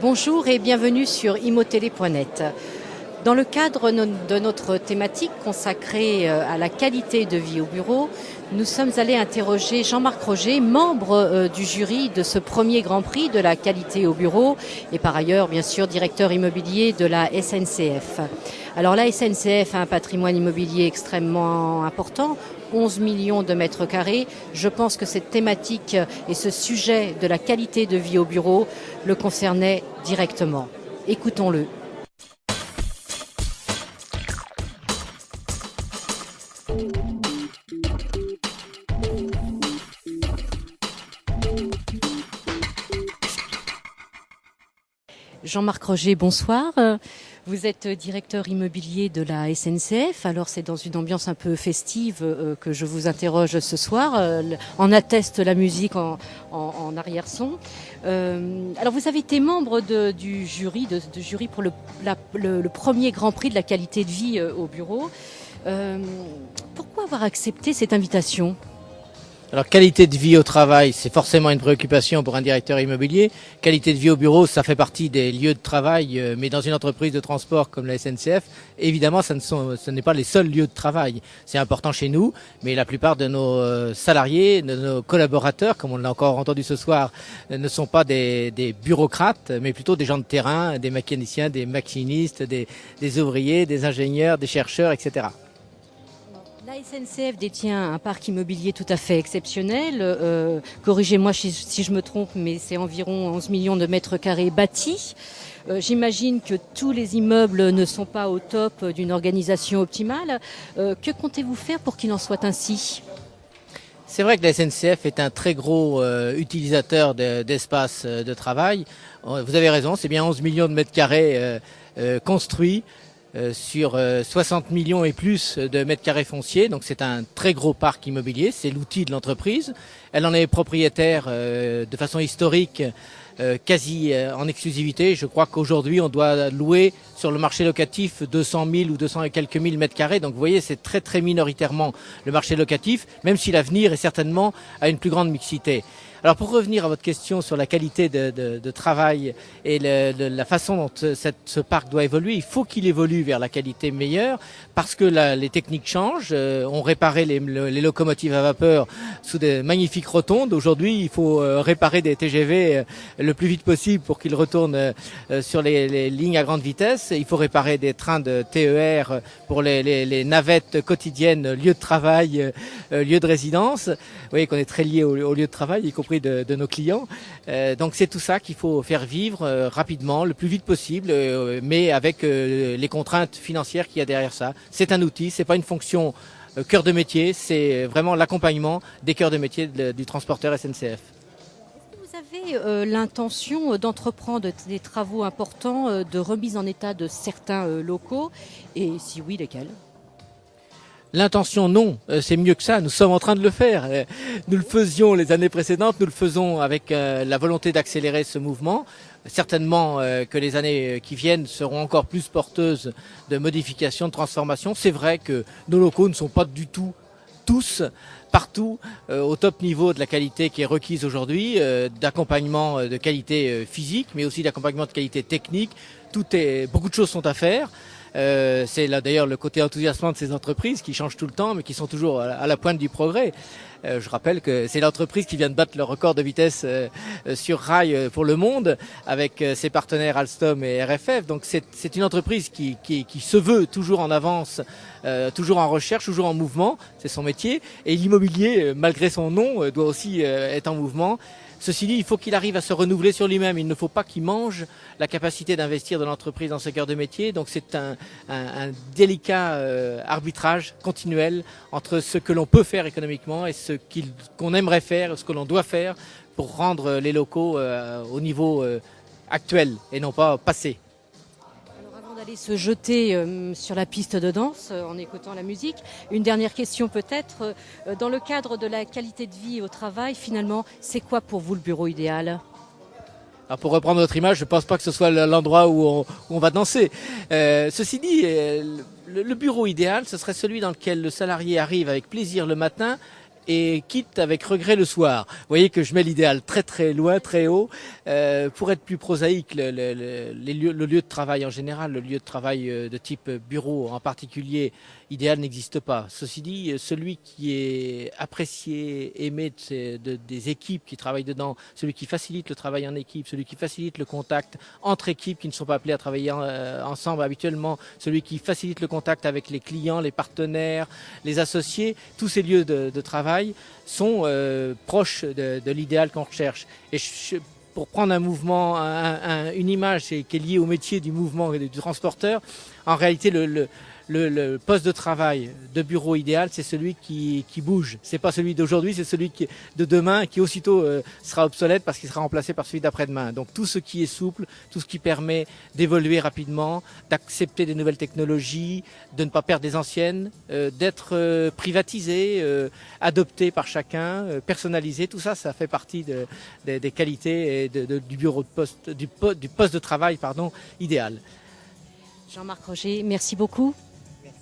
Bonjour et bienvenue sur imotélé.net. Dans le cadre de notre thématique consacrée à la qualité de vie au bureau, nous sommes allés interroger Jean-Marc Roger, membre du jury de ce premier Grand Prix de la qualité au bureau et par ailleurs, bien sûr, directeur immobilier de la SNCF. Alors la SNCF a un patrimoine immobilier extrêmement important, 11 millions de mètres carrés. Je pense que cette thématique et ce sujet de la qualité de vie au bureau le concernait directement. Écoutons-le. Jean-Marc Roger, bonsoir. Vous êtes directeur immobilier de la SNCF. Alors c'est dans une ambiance un peu festive que je vous interroge ce soir. En atteste la musique en arrière-son. Alors vous avez été membre du jury pour le premier Grand Prix de la qualité de vie au bureau. Pourquoi avoir accepté cette invitation ? Alors, qualité de vie au travail, c'est forcément une préoccupation pour un directeur immobilier. Qualité de vie au bureau, ça fait partie des lieux de travail, mais dans une entreprise de transport comme la SNCF, évidemment, ce n'est pas les seuls lieux de travail. C'est important chez nous, mais la plupart de nos salariés, de nos collaborateurs, comme on l'a encore entendu ce soir, ne sont pas des bureaucrates, mais plutôt des gens de terrain, des mécaniciens, des machinistes, des ouvriers, des ingénieurs, des chercheurs, etc. La SNCF détient un parc immobilier tout à fait exceptionnel. Corrigez-moi si je me trompe, mais c'est environ 11 millions de mètres carrés bâtis. J'imagine que tous les immeubles ne sont pas au top d'une organisation optimale. Que comptez-vous faire pour qu'il en soit ainsi ? C'est vrai que la SNCF est un très gros utilisateur d'espace de travail. Vous avez raison, c'est bien 11 millions de mètres carrés construits. Sur 60 millions et plus de mètres carrés fonciers, donc c'est un très gros parc immobilier, c'est l'outil de l'entreprise. Elle en est propriétaire de façon historique, quasi en exclusivité. Je crois qu'aujourd'hui on doit louer sur le marché locatif 200 000 ou 200 et quelques mille mètres carrés, donc vous voyez c'est très très minoritairement le marché locatif, même si l'avenir est certainement à une plus grande mixité. Alors pour revenir à votre question sur la qualité de travail et la façon dont ce parc doit évoluer, il faut qu'il évolue vers la qualité meilleure parce que les techniques changent. On réparait les locomotives à vapeur sous des magnifiques rotondes. Aujourd'hui, il faut réparer des TGV le plus vite possible pour qu'ils retournent sur les lignes à grande vitesse. Il faut réparer des trains de TER pour les navettes quotidiennes, lieu de travail, lieu de résidence. Vous voyez qu'on est très lié au lieu de travail, y compris de nos clients. Donc c'est tout ça qu'il faut faire vivre rapidement, le plus vite possible, mais avec les contraintes financières qu'il y a derrière ça. C'est un outil, c'est pas une fonction cœur de métier, c'est vraiment l'accompagnement des cœurs de métier du transporteur SNCF. Est-ce que vous avez l'intention d'entreprendre des travaux importants de remise en état de certains locaux et si oui, lesquels ? L'intention, non, c'est mieux que ça, nous sommes en train de le faire. Nous le faisions les années précédentes, nous le faisons avec la volonté d'accélérer ce mouvement. Certainement que les années qui viennent seront encore plus porteuses de modifications, de transformations. C'est vrai que nos locaux ne sont pas du tout tous partout au top niveau de la qualité qui est requise aujourd'hui, d'accompagnement de qualité physique, mais aussi d'accompagnement de qualité technique. Beaucoup de choses sont à faire. C'est là d'ailleurs le côté enthousiasmant de ces entreprises qui changent tout le temps mais qui sont toujours à la pointe du progrès. Je rappelle que c'est l'entreprise qui vient de battre le record de vitesse sur rail pour le monde avec ses partenaires Alstom et RFF. Donc c'est une entreprise qui se veut toujours en avance, toujours en recherche, toujours en mouvement. C'est son métier. Et l'immobilier, malgré son nom, doit aussi être en mouvement. Ceci dit, il faut qu'il arrive à se renouveler sur lui-même. Il ne faut pas qu'il mange la capacité d'investir de l'entreprise dans ce cœur de métier. Donc c'est un délicat arbitrage continuel entre ce que l'on peut faire économiquement et ce qu'on aimerait faire, ce que l'on doit faire pour rendre les locaux au niveau actuel et non pas passé. D'aller se jeter sur la piste de danse en écoutant la musique. Une dernière question peut-être. Dans le cadre de la qualité de vie au travail, finalement, c'est quoi pour vous le bureau idéal ? Alors pour reprendre notre image, je ne pense pas que ce soit l'endroit où on va danser. Ceci dit, le bureau idéal, ce serait celui dans lequel le salarié arrive avec plaisir le matin et quitte avec regret le soir. Vous voyez que je mets l'idéal très très loin, très haut. Pour être plus prosaïque, le lieu de travail en général, le lieu de travail de type bureau en particulier, idéal n'existe pas. Ceci dit, celui qui est apprécié, aimé des équipes qui travaillent dedans, celui qui facilite le travail en équipe, celui qui facilite le contact entre équipes qui ne sont pas appelées à travailler ensemble habituellement, celui qui facilite le contact avec les clients, les partenaires, les associés, tous ces lieux de travail sont proches de l'idéal qu'on recherche. Et pour prendre un mouvement, une image qui est liée au métier du mouvement et du transporteur, en réalité le poste de travail de bureau idéal, c'est celui qui bouge. C'est pas celui d'aujourd'hui, c'est celui de demain qui aussitôt sera obsolète parce qu'il sera remplacé par celui d'après-demain. Donc tout ce qui est souple, tout ce qui permet d'évoluer rapidement, d'accepter des nouvelles technologies, de ne pas perdre des anciennes, d'être privatisé, adopté par chacun, personnalisé, tout ça, ça fait partie des qualités et du bureau de poste, du poste de travail, idéal. Jean-Marc Roger, merci beaucoup. Merci.